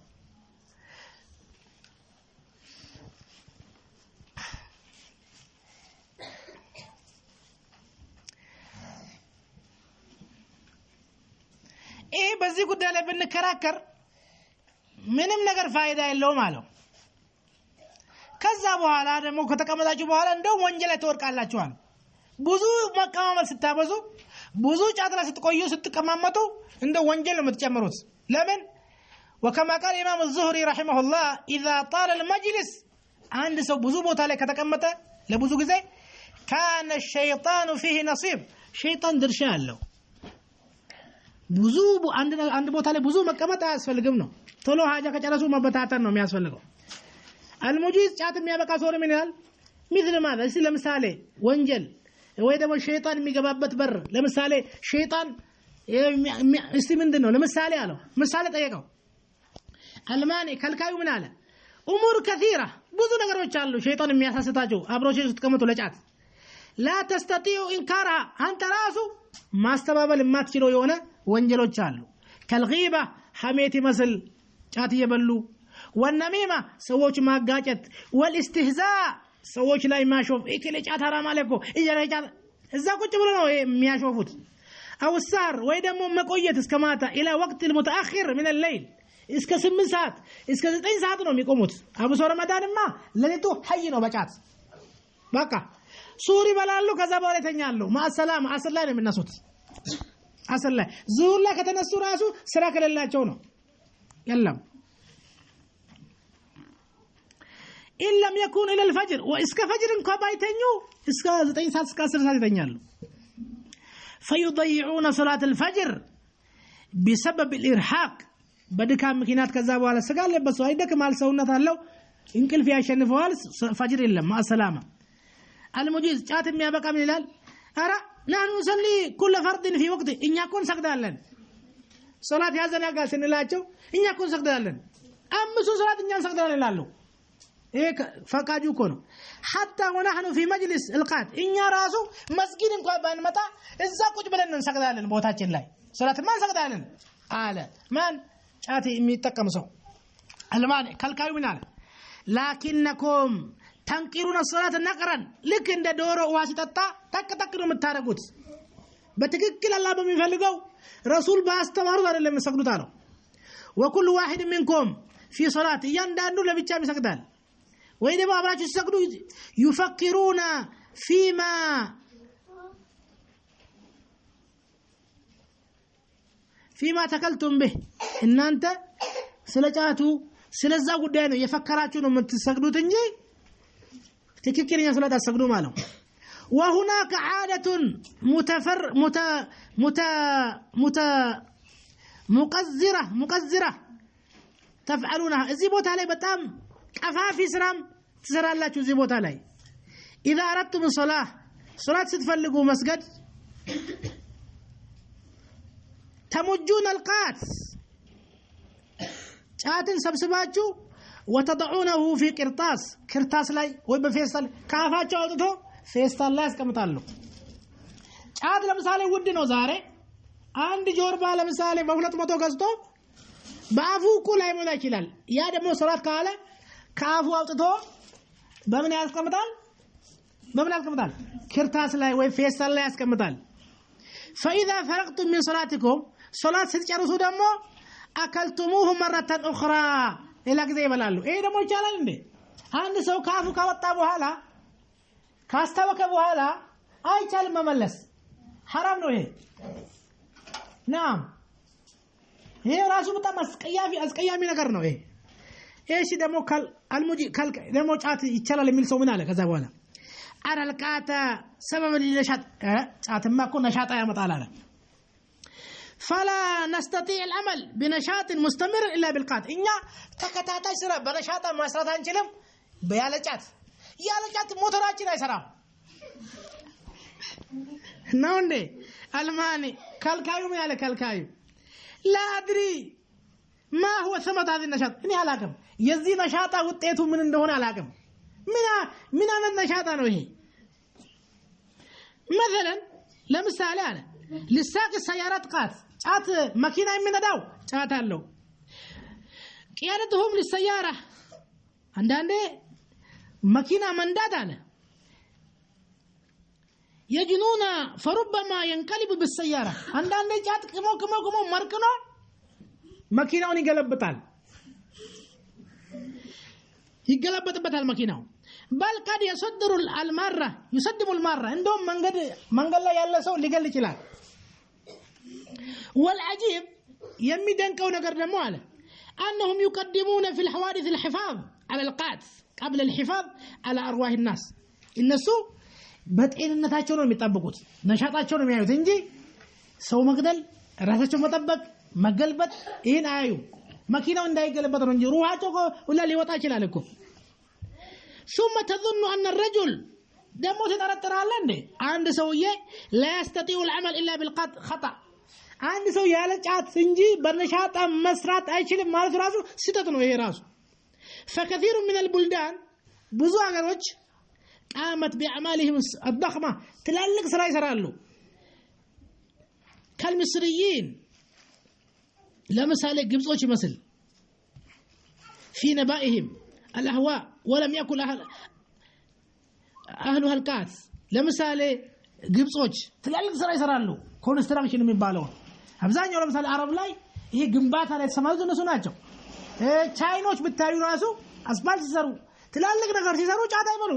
ይሄ በዚህ ጉዳይ ላይ ብንከራከር ምንም ነገር ፋይዳ የለውም አለው ከዛ በኋላ ደግሞ ከተቀመጣችሁ በኋላ እንደው ወንጀል ተወርቃላችኋል ብዙ መቀማመጥ ስታበዙ ብዙ ጫት ላይ ስትቆዩ ስትቀማመጡ እንደው ወንጀል ነው የምትጨምሩት ለምን وكما قال امام الزهري رحمه الله اذا طال المجلس عند ሰው ብዙ ቦታ ላይ ከተቀመጠ ለብዙ ጊዜ كان الشيطان فيه نصيب شيطان ድርሻ አለው ብዙ አንድ ቦታ ላይ ብዙ መቀመጥ አያስፈልግም ነው ቶሎ ሀጃ ከጨረሱ መበታተን ነው የሚያስፈልገው المجيز ጫት የሚያበቃ ሰው ምን ይላል مثل ماذا እስቲ ለምሳሌ ወንጀል ወይ ደግሞ ሸይጣን የሚገባበት በር ለምሳሌ ሸይጣን እስቲ ምንድነው ለምሳሌ አለው ምሳሌ ጠየቀው المانع ከልካዩ ምን አለ امور كثيره ብዙ ነገሮች አሉ ሸይጣን የሚያሳስታቸው አብሮሽ ስትቀመጡ ለጫት لا تستطيع انكارها አንተ ራሱ ማስተባበል የማትችለው የሆነ ወንጀሎች አሉ ከልغيبه ሐሜት ይመስል ጫት እየበሉ والنميمه ሰዎች ማጋጨት والاستهزاء ሰዎች ላይ ማሾፍ እከለ ጫት حرام አለኮ እየረጫ እዛ ቁጭ ብሎ ነው የሚያሾፉት او السهر ወይ ደግሞ መቆየት እስከ ማታ الى وقت المتاخر من الليل እስከ 8 ሰዓት እስከ 9 ሰዓት ነው የሚቆሙት አብሶ ረመዳንማ ለሊቱ ሐይ ነው በጫት በቃ ሱሪ በላሉ ከዛ በኋላ ተኛሉ ማሰላም አስር ላይ ነው የሚነሱት አስር ላይ ዙሁር ላይ ከተነሱ ራሱ ስራ ከሌላቸው ነው የለም إن لم يكن إلى الفجر وإسك فجر كبايتنيو إسك 9 ساعات إسك 10 ساعات يتنيالو فيضيعون صلاة الفجر بسبب الإرهاق بدكام مكينات كذاب ولا سقال لبسوا هيدك مال سونة الله يمكن فيها شنفوال فجر إلا مع السلامة المجيز جاتم يا بقى من الهلال أرى نحن نصلي كل فرد في وقته إن يكون سقدالن صلاة هذا نقال سنلاجو إن يكون سقدالن أمسو صلاة إن يكون سقدالن لالو إيه فقاجو كونو حتى ونحن في مجلس القاد إن راسو مسجد انكو بان متى إذا كنت بلن نسقدالن بوتاچن لاي صلاة ما نسقدالن آله من شاتي ميتقمسو المانع كالكايو من آله لكنكم تنقرون الصلاة نقرا لك عند دورو واسطة تك ነው የምታረጉት በትክክል አላህ በሚፈልገው ረሱል ባስተማሩት አይደለም የሚሰግዱት አለው وكل واحد منكم في صلاة እያንዳንዱ ለብቻ ይሰግዳል ወይ ደግሞ አብራችሁ ሲሰግዱ يفكرون فيما تكلتم به እናንተ ስለጫቱ ስለዛ ጉዳይ ነው የፈከራችሁ ነው የምትሰግዱት እንጂ ትክክለኛ ሶላት አሰግዱ ማለት وهناك عادة مقذرة تفعلونها እዚህ ቦታ ላይ በጣም ቀፋፊ ስራም ትሰራላችሁ እዚህ ቦታ ላይ إذا أردتم الصلاة صلاة ስትፈልጉ መስገድ تمجون القات ጫትን ሰብስባችሁ وتضعونه في كرطاس ላይ ወይ በፌስታል ካፋቸው አውጥቶ ፌስታል ላይ ያስቀምጣሉ ጫት ለምሳሌ ውድ ነው ዛሬ አንድ ጆርባ ለምሳሌ በ200 ገዝቶ በአፉ ላይ ሞላ ይችላል ያ ደግሞ ሶላት ካለ ካፉ አውጥቶ በምን ያስቀምጣል ክርታስ ላይ ወይ ፌስታል ላይ ያስቀምጣል فإذا فرغتم من صلاتكم صلاة ስትጨርሱ ደግሞ أكلتموه مرة أخرى ሌላ ጊዜ ይበላሉ ይሄ ደግሞ ይቻላል እንዴ አንድ ሰው ካፉ ካወጣ በኋላ ካስተወከ በኋላ አይቻልም መመለስ حرام ነው ይሄ ናም ይሄ ራሱ በጣም አስቀያሚ ነገር ነው ይሄ እሺ ደግሞ ደግሞ ጫት ይቻላል የሚል ሰው ምን አለ ከዛ በኋላ አራልቃታ ሰበብ ለሻት ጫትማ እኮ ነሻጣ ያመጣል አለ فلا نستطيع العمل بنشاط مستمر الا بالقات اኛ ተከታታይ ስራ በነሻጣ ማስራት አንችልም በያለጫት ሞተራችን አይሰራም ነው እንዴ አልማኒ ካልካዩ ምን ያለ ካልካዩ لا ادري ما هو ثمرة هذا النشاط إني علاقم يزي نشاطه وتأتوا من دهون علاقم من أنا النشاط أنا وهي مثلا لمثال أنا لساق السيارات قات جات ماكينة من داو جات له قيادتهم للسيارة عندنا ماكينة من دادا يجنون فربما ينقلب بالسيارة عندنا جات كمو مركنا ماكينة يقلبتال يقلبتال ماكينة بل قد يصدر المرة عندهم منقل لا يلا سو لقال لي كلا والعجيب يمدن كون قردمو على أنهم يقدمون في الحوادث الحفاظ على القاعد قبل الحفاظ على أرواح الناس النسو بتقين النتاجون يطبقوت نشاطاتهم يعيوت እንጂ ሰው መግደል ራሳቸውን መጠበቅ መገልበጥ ይሄን አዩ መኪናው እንዳይገለበጥ ነው እንጂ ሩሃቸው ሁላ ሊወጣ ይችላል እኮ ثم تظن أن الرجل دمو تترترال እንዴ አንድ ሰውዬ لا يستطيع العمل إلا بالخطأ አንድ ሰው ያለ ጫት እንጂ በነሻጣ መስራት አይችልም ማለት ራሱ ስህተት ነው ይሄ ራሱ فكثير من البلدان ብዙ ሀገሮች قامت بأعمالهم الضخمة تلالق سرا يسرالو كالمصريين لمثال ግብጾች ይመስል في نبائهم الأهواء ولم يأكل أهلها الكاس لمثال ግብጾች تلالق سرا يسرالو ኮንስትራክሽን የሚባለው አብዛኛው ለምሳሌ አረብ ላይ ይሄ ግንባታ ላይ ተሰማሩት እነሱ ናቸው ቻይኖች ብታዩ ራሱ አስፋልት ሲሰሩ ትላልቅ ነገር ሲሰሩ ጫት አይበሉ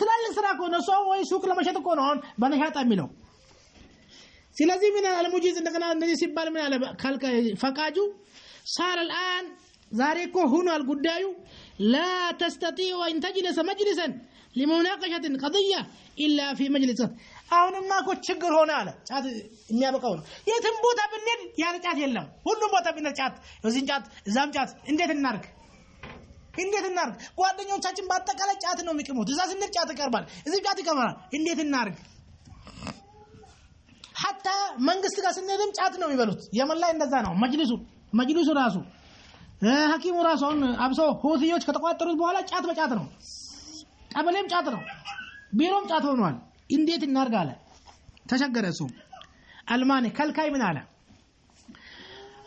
ትላልቅ ስራ ከሆነ ሰው ወይ ሱቅ ለመሸጥ እኮ ነው በነሻጣ የሚለው ስለዚህ ምን አልሙጂዝ እንደገና እንደዚህ ሲባል ምን አለ ፈቃጁ صار الآن ዛሬ እኮ ሆኗል ጉዳዩ لا تستطيع أن تجلس مجلسا لمناقشة قضية إلا في مجلس አሁንማ እኮ ችግር ሆነ አለ ጫት የሚያበቃው ነው የትም ቦታ ብንሄድ ያለ ጫት የለም ሁሉም ቦታ ብንሄድ ጫት እዚህም ጫት እዛም ጫት እንዴት እናርግ ጓደኞቻችን በአጠቃላይ ጫት ነው የሚቀሙት እዛ ስንል ጫት ይቀርባል እዚህ ጫት ይቀርባል እንዴት እናርግ حتى መንግስት ጋር ስንሄድም ጫት ነው የሚበሉት የመን ላይ እንደዛ ነው መጅሊሱ ራሱ ሐኪሙ ራሱን አብሶ ሁቲዎች ከተቋጠሩት በኋላ ጫት በጫት ነው ቀበሌም ጫት ነው ቢሮም ጫት ሆኗል እንዴት እናርግ አለ ተቸገረ እሱ አልማኒ ከልካይ ምን አለ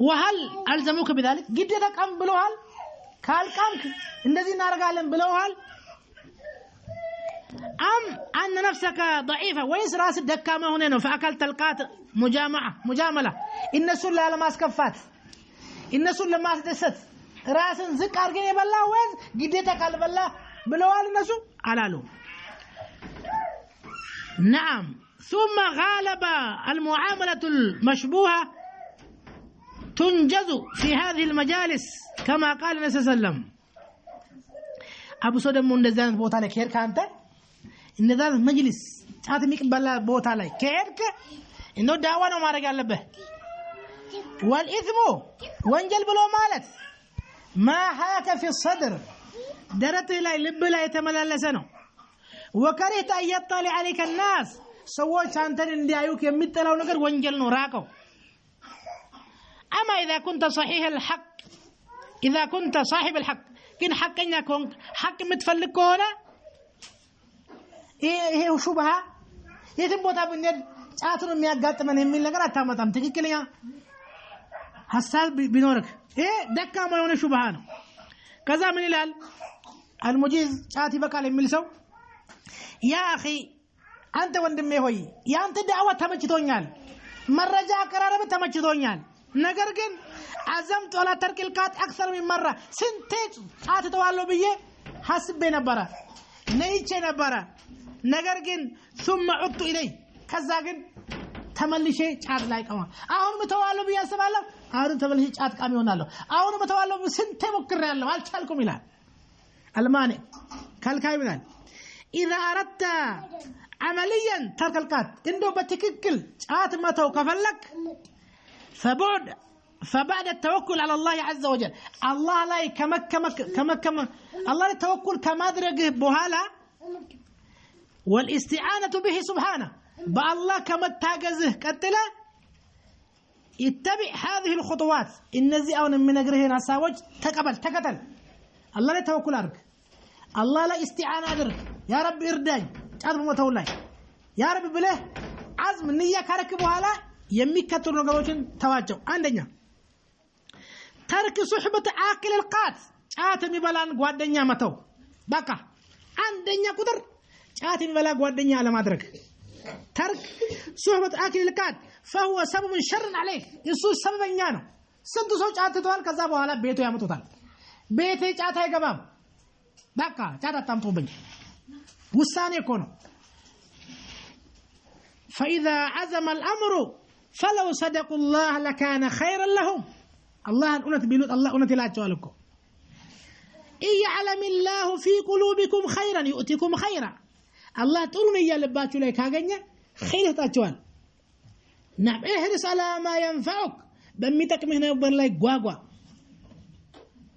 وهل ألزموك بذلك ግዴታ ቀም ብለዋል ካልቃምክ እንደዚህ እናርጋለን ብለዋል أم أن نفسك ضعيفة ويس راس دكامة هنا فأكلت القات مجاملة إن سل على ما اسكفات إن سل ما اسدست راس زك أرجعني بالله وين جديتك على بالله بلوال الناس على له نعم ثم غالب المعاملة المشبوهة تنجز في هذه المجالس كما قال النبي صلى الله عليه وسلم أبو سودم من ذات بوتا لك هير كانت إن ذات مجلس هذا ميقبل بوتا لك كيرك إنه دعوانا ما رجع لبه والإثم وانجل بلو مالت ما هاك في الصدر درت إلى لب لا يتملى لسنه وكرهت أن يطلع عليك الناس سويت أنتن إن دعيوك يمتلو نقر وانجل نراكو أما إذا كنت صحيح الحق إذا كنت صاحب الحق كن حق إن يكون حق متفلك هنا إيه شبهة يتبوتها بالنيل أترى مياقات من يمين لقرأ تامتام تكيك ليا حسال بنورك إيه دكا ما يون شبهانه كذا من الهل المجيز آتي بقى للملسو يا أخي أنت وندمي هوي يا أنت دعوة تمجدونيال مرة جاء قرار تمجدونيال نقرقن عزمت على ترك الكات أكثر من مرة سنتج آتتوالو بيه حسب نبرا نيتش نبرا نقرقن ثم عدت إليه كذاقن تملي شيء شاد لايك أمان أهون متوالو بيه سبالله أهون تملي شيء شاد كاميون الله أهون متوالو بسنتي مكرر الله هل تشالكم إله الماني كالكاي بدان إذا أردت عمليا ترك الكات إنه بتككل شاد ما توقفلك فبعد التوكل على الله عز وجل الله لا كما الله التوكل كما درجه بهالا والاستعانة به سبحانه بالله كما تاجزه قتله اتبع هذه الخطوات النزي أو من نجرهن الساوج تكتل الله لا توكل أرك الله لا استعانة أدرك يا رب إرداي عزم متولاي يا رب بله عزم النية كاركبها لا يمي كتر نقولين تواجه عندنا ترك صحبة عاقل القات آتمي بلان قوادنيا متو بقى عندنا قدر آتمي بلا قوادنيا على مدرك ترك صحبة عاقل القات فهو سبب شر عليه يسوع سبب إنجانه سنت سوچ آتتوال كذا بوالا بيتو يا متوتال بيتي چاتا ہے گبام بقى چاتا تامتو بني وساني كونو فإذا عزم الأمر فلو صدقوا الله لكان خيرا لهم الله أنت بيلوت الله أنت لا تجوالكم إن يعلم الله في قلوبكم خيرا يؤتكم خيرا الله تقولون يا لباتو لك هاجنيا خير تجوال نعم احرص على ما ينفعك بميتك من يبن لك غواغوا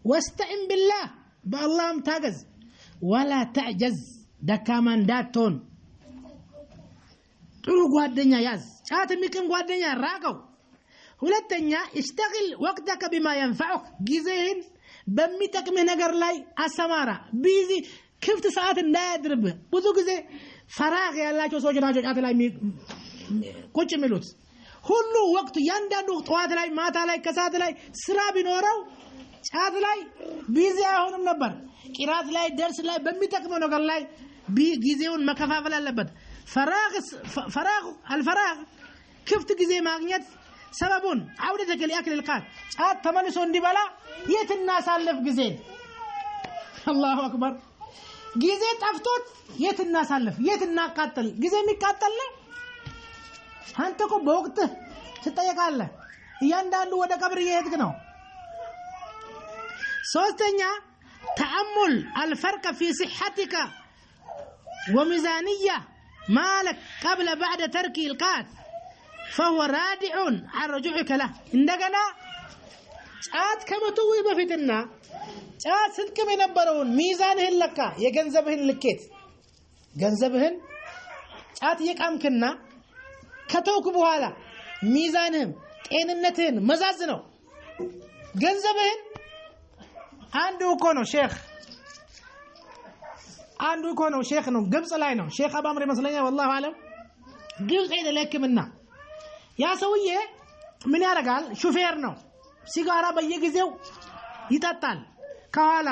واستعن بالله بالله متاجز ولا تعجز دكامان داتون ጥሩ ጓደኛ ያዝ ጫት የሚቅም ጓደኛ ራቀው ሁለተኛ اشتغل وقتك بما ينفعك ጊዜህን በሚጠቅምህ ነገር ላይ አሰማራ ቢዚ ክፍት ሰዓት እንዳያድርብ ብዙ ጊዜ ፈራግ ያላቸው ሰዎች ናቸው ጫት ላይ ቁጭ የሚሉት ሁሉ ወቅቱ ያንዳንዱ ጠዋት ላይ ማታ ላይ ከሰዓት ላይ ስራ ቢኖረው ጫት ላይ ቢዚ አይሆንም ነበር ቂራት ላይ ደርስ ላይ በሚጠቅመው ነገር ላይ ጊዜውን መከፋፈል አለበት الفراغ كيف تجزي ماغنيت سببون عودتك لأكل القات ጫት ተመልሶ እንዲበላ የት እናሳልፍ ጊዜን الله اكبر ጊዜ ጠፍቶት የት እናሳልፍ የት እናቃጥል ጊዜ የሚቃጠል ነው አንተ እኮ በወቅት ትጠየቃለህ እያንዳንዱ ወደ ቀብር እየሄድክ ነው ሶስተኛ تأمل الفرق في صحتك وميزانية مالك قبل بعد ترك القات فهو رادع عن رجوعك له عندنا ጫት ከመተው በፊትና ጫት ስንቅም የነበረውን ሚዛንህን ለካ የገንዘብህን ልኬት ገንዘብህን ጫት የቃምክና ከተውክ በኋላ ሚዛንህን ጤንነትህን መዛዝ ነው ገንዘብህን አንዱ እኮ ነው ሼክ ነው ግብጽ ላይ ነው ሼክ አባምር ይመስለኛል والله አለም ግብጽ ሄደ ለህክምና ያ ሰውዬ ምን ያደርጋል ሹፌር ነው ሲጋራ በየጊዜው ይጠጣል ከኋላ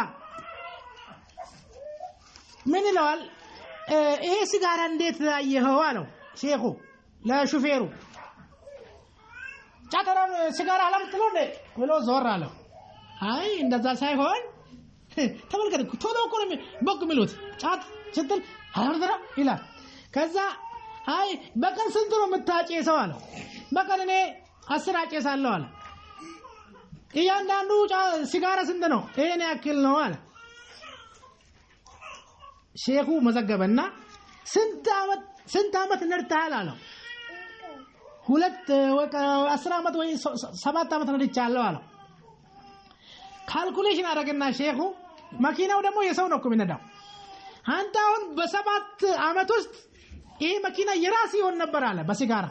ምን ይለዋል ይሄ ሲጋራ እንዴት አየኸው አለው ሼኹ ለሹፌሩ ጫተራም ሲጋራ አላምጥለው እንደ ብሎ ዞር አለው አይ እንደዛ ሳይሆን ተመልከቱ ቶሎ እኮ ነው በቁ ሚሉት ጫት ስትል አላምጥራ ይላል ከዛ አይ በቀን ስንት ነው የምታጨሰው አለው በቀን እኔ 10 አጨሳለሁ አለ እያንዳንዱ ሲጋራ ስንት ነው ይሄን ያክል ነው አለ ሼኹ መዘገበና ስንት አመት ነርተሃል አለው 10 አመት ወይ 7 አመት ነርቻለሁ አለው ካልኩሌሽን አረጋግና ሼኹ መኪናው ደግሞ የሰው ነው እኮ የሚነዳው አንተ አሁን በ7 አመት ውስጥ ይሄ መኪና የራስ ይሆን ነበር አለ በሲጋራ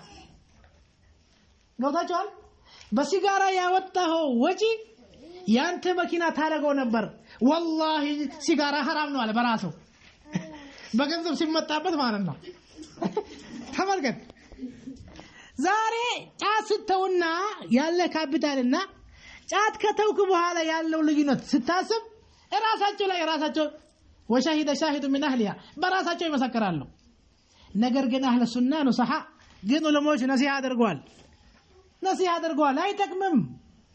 ገብታችኋል በሲጋራ ያወጣው ወጪ ያንተ መኪና ታረገው ነበር والله ሲጋራ حرام ነው አለ በራሱ በገንዘብ ሲመጣበት ማለት ነው ተመልከት ዛሬ ጫት ስተውና ያለ ካፒታልና ጫት ከተውክ በኋላ ያለው ልዩነት ስታስብ ራሳቸው ወሻሂደ ሻሂዱ من اهلها በራሳቸው ይመሰክራሉ ነገር ግን አህለ ሱና ነው ሰሃ ግን ዑለማዎች ነሲሃ አድርገዋል አይጠቅምም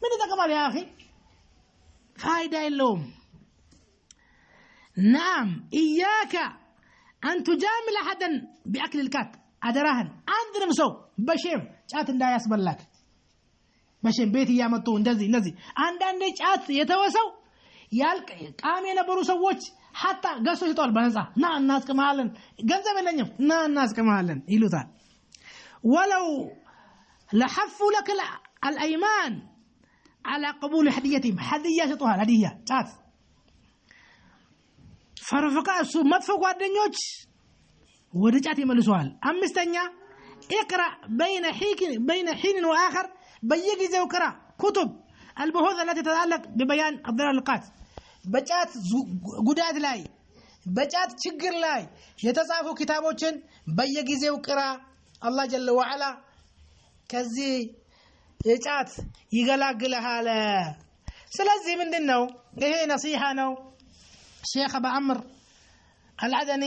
ምን ይጠቅማል يا اخي فايده የለውም نعم اياك ان تجامل احدا باكل الكات ادراهن አንድንም ሰው በሼም ጫት እንዳያስበላክ በሼም ቤት ያመጡ እንደዚህ አንዳንዴ ጫት የተወሰው ያልቅ ቃም የነበሩ ሰዎች حتى ገሶ ይጣል በነፃ ና እናስቀማለን ገንዘብ የለኝም ና እናስቀማለን ይሉታል ولو لحفوا لك الايمان على قبول هديتهم هديه سطوها هديه ጫት فرفقا እሱ መጥፎ ጓደኞች ወደ ጫት ይመልሱዋል አምስተኛ اقرا بين حين واخر በየጊዜው ቅራ كتب البحوث التي تتعلق ببيان الضرر القات በጫት ጉዳት ላይ በጫት ችግር ላይ የተጻፉ ኪታቦችን በየጊዜው ቅራ አላህ ጀለ ወዐላ ከዚህ የጫት ይገላግልሃል ስለዚህ ምንድነው ይሄ ነሲሃ ነው ሼክ አቡ አምር አልዓደኒ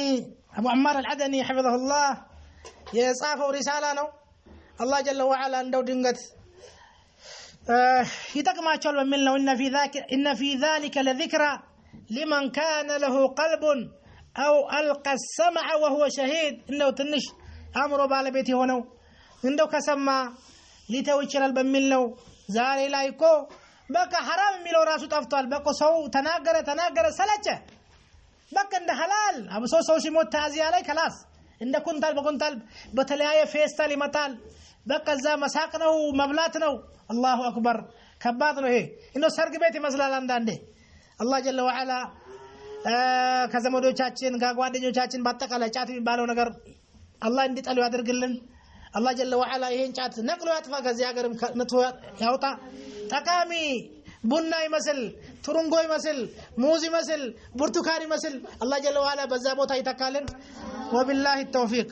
አቡ አማር አልዓደኒ حفظه الله የጻፈው ሪሳላ ነው አላህ ጀለ ወዐላ እንደው ድንገት يتقماچول በሚል ነው ان في ذلك لذكرى لمن كان له قلب او القى السمع وهو شهيد እንደው ትንሽ አእምሮ ባለቤት የሆነው እንደው ከሰማ ሊተው ይችላል በሚል ነው ዛሬ ላይ እኮ በቃ حرام የሚለው ራሱ ጠፍቷል በቃ ሰው ተናገረ ሰለቸ በቃ እንደ ሐላል አብሶ ሰው ሲሞት ታዚያ ላይ خلاص እንደ ኩንታል በኩንታል በተለያየ ፌስታል ይመጣል በቃ እዛ መሳቅ ነው መብላት ነው አላሁ አክበር ከባድ ነው ይሄ እንደው ሰርግ ቤት ይመስላል አንዳንዴ አላህ ጀለ ወዐላ ከዘመዶቻችን ከጓደኞቻችን ባጠቃላይ ጫት የሚባለው ነገር አላህ እንዲጠሉ ያድርግልን አላህ ጀለ ወዐላ ይሄን ጫት ነቅሎ ያጥፋ ከዚህ ሀገርም ነጥቶ ያውጣ ጠቃሚ ቡና ይመስል ትሩንጎ ይመስል ሙዝ ይመስል ብርቱካን ይመስል አላህ ጀለ ወዐላ በዛ ቦታ ይተካልን ወቢላሂ ተውፊቅ